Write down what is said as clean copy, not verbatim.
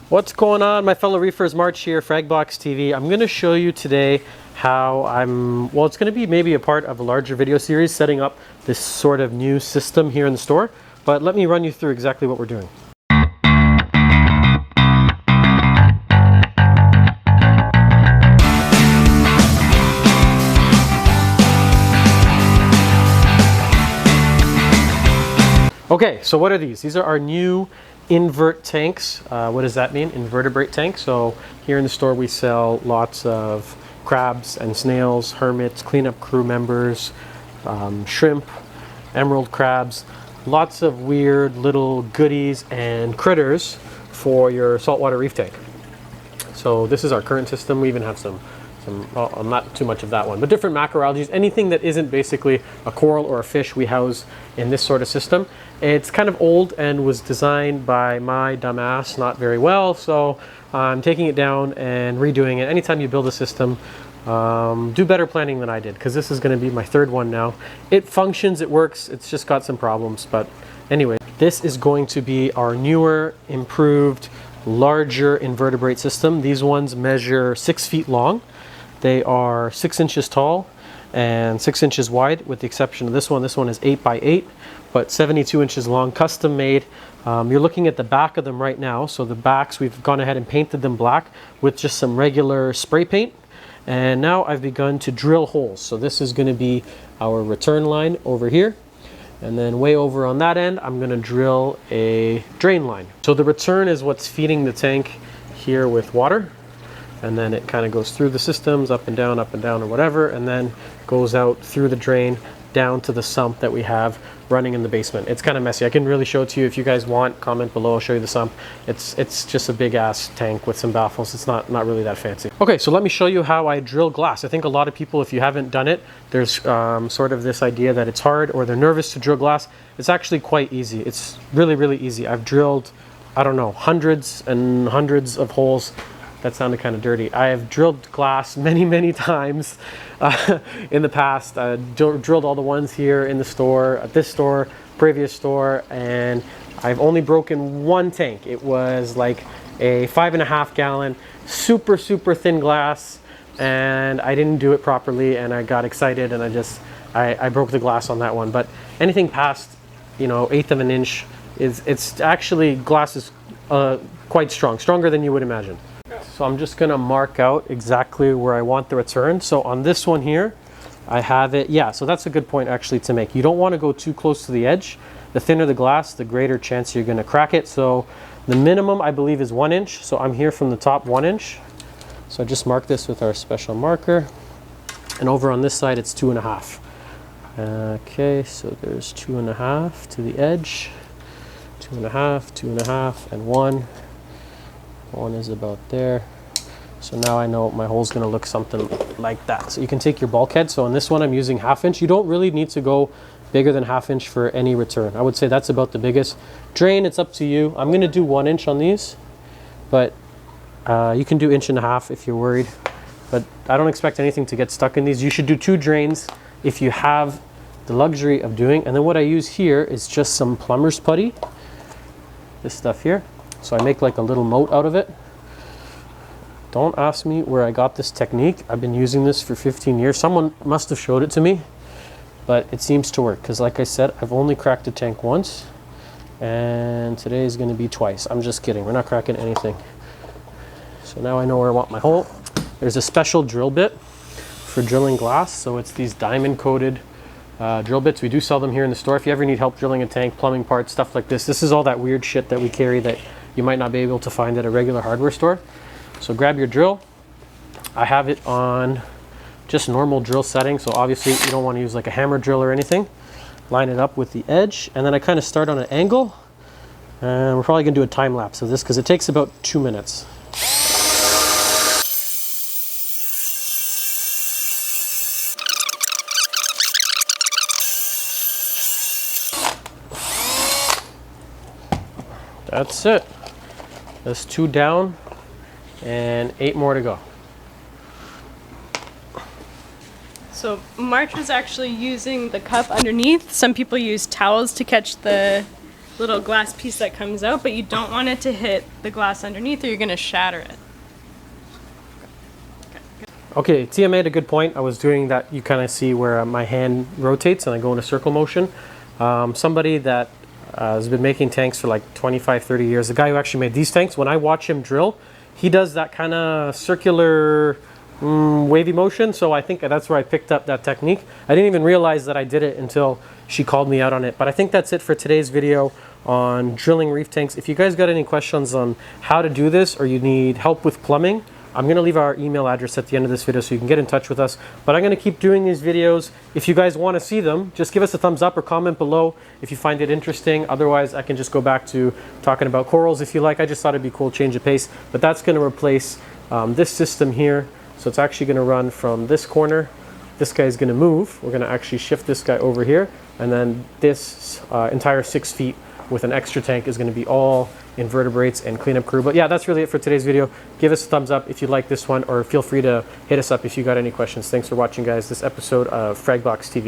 What's going on, my fellow reefers? March here, Fragbox TV. I'm going to show you today how it's going to be maybe a part of a larger video series setting up this sort of new system here in the store. But let me run you through exactly what we're doing. Okay, so what are these? These are our new invert tanks. What does that mean? Invertebrate tank. So here in the store we sell lots of crabs and snails, hermits, cleanup crew members, shrimp, emerald crabs, lots of weird little goodies and critters for your saltwater reef tank. So this is our current system. We even have some well, not too much of that one, but different macroalgae, anything that isn't basically a coral or a fish we house in this sort of system. It's kind of old and was designed by my dumbass not very well, so I'm taking it down and redoing it. Anytime you build a system, do better planning than I did, because this is going to be my third one now. It functions, it works, it's just got some problems, but anyway, this is going to be our newer, improved, larger invertebrate system. These ones measure 6 feet long. They are 6 inches tall and 6 inches wide, with the exception of this one. This one is 8 by 8, but 72 inches long, custom made. You're looking at the back of them right now. So the backs, we've gone ahead and painted them black with just some regular spray paint. And now I've begun to drill holes. So this is going to be our return line over here. And then way over on that end, I'm going to drill a drain line. So the return is what's feeding the tank here with water. And then it kind of goes through the systems, up and down or whatever, and then goes out through the drain down to the sump that we have running in the basement. It's kind of messy. I can really show it to you if you guys want. Comment below, I'll show you the sump. It's just a big ass tank with some baffles. It's not really that fancy. Okay, so let me show you how I drill glass. I think a lot of people, if you haven't done it, there's sort of this idea that it's hard or they're nervous to drill glass. It's actually quite easy. It's really easy. I've drilled, I don't know, hundreds and hundreds of holes. That sounded kind of dirty. I have drilled glass many times in the past. Drilled all the ones here in the store, at this store, previous store, and I've only broken one tank. It was like a 5.5 gallon, super thin glass, and I didn't do it properly, and I got excited, and I broke the glass on that one. But anything past, you know, 1/8 of an inch it's actually, glass is quite strong, stronger than you would imagine. So I'm just going to mark out exactly where I want the return. So on this one here, I have it. Yeah, so that's a good point actually to make. You don't want to go too close to the edge. The thinner the glass, the greater chance you're going to crack it. So the minimum, I believe, is 1 inch. So I'm here from the top 1 inch. So I just mark this with our special marker. And over on this side, it's 2.5. Okay, so there's 2.5 to the edge. 2.5, 2.5, and 1. One is about there. So now I know my hole's going to look something like that. So you can take your bulkhead. So on this one I'm using 1/2 inch. You don't really need to go bigger than 1/2 inch for any return. I would say that's about the biggest. Drain, it's up to you. I'm going to do 1 inch on these, but you can do 1.5 inches if you're worried. But I don't expect anything to get stuck in these. You should do 2 drains if you have the luxury of doing. And then what I use here is just some plumber's putty. This stuff here. So I make like a little moat out of it. Don't ask me where I got this technique. I've been using this for 15 years. Someone must have showed it to me, but it seems to work because, like I said, I've only cracked a tank once, and today is going to be twice. I'm just kidding. We're not cracking anything. So now I know where I want my hole. There's a special drill bit for drilling glass. So it's these diamond coated drill bits. We do sell them here in the store. If you ever need help drilling a tank, plumbing parts, stuff like this. This is all that weird shit that we carry that you might not be able to find at a regular hardware store. So grab your drill. I have it on just normal drill setting. So obviously you don't want to use like a hammer drill or anything. Line it up with the edge. And then I kind of start on an angle. And we're probably going to do a time lapse of this because it takes about 2 minutes. That's it. That's 2 down and 8 more to go. So March was actually using the cup underneath. Some people use towels to catch the little glass piece that comes out, but you don't want it to hit the glass underneath or you're going to shatter it. Okay, Tia made a good point. I was doing that, you kind of see where my hand rotates and I go in a circle motion. Somebody that has been making tanks for like 25, 30 years, the guy who actually made these tanks, when I watch him drill, he does that kind of circular wavy motion, so I think that's where I picked up that technique. I didn't even realize that I did it until she called me out on it. But I think that's it for today's video on drilling reef tanks. If you guys got any questions on how to do this or you need help with plumbing, I'm going to leave our email address at the end of this video so you can get in touch with us. But I'm going to keep doing these videos. If you guys want to see them, just give us a thumbs up or comment below if you find it interesting. Otherwise, I can just go back to talking about corals if you like. I just thought it'd be cool, change of pace. But that's going to replace this system here. So it's actually going to run from this corner. This guy's going to move. We're going to actually shift this guy over here. And then this entire 6 feet with an extra tank is going to be all invertebrates and cleanup crew. But yeah, that's really it for today's video. Give us a thumbs up if you like this one, or feel free to hit us up if you got any questions. Thanks for watching, guys, this episode of Fragbox TV.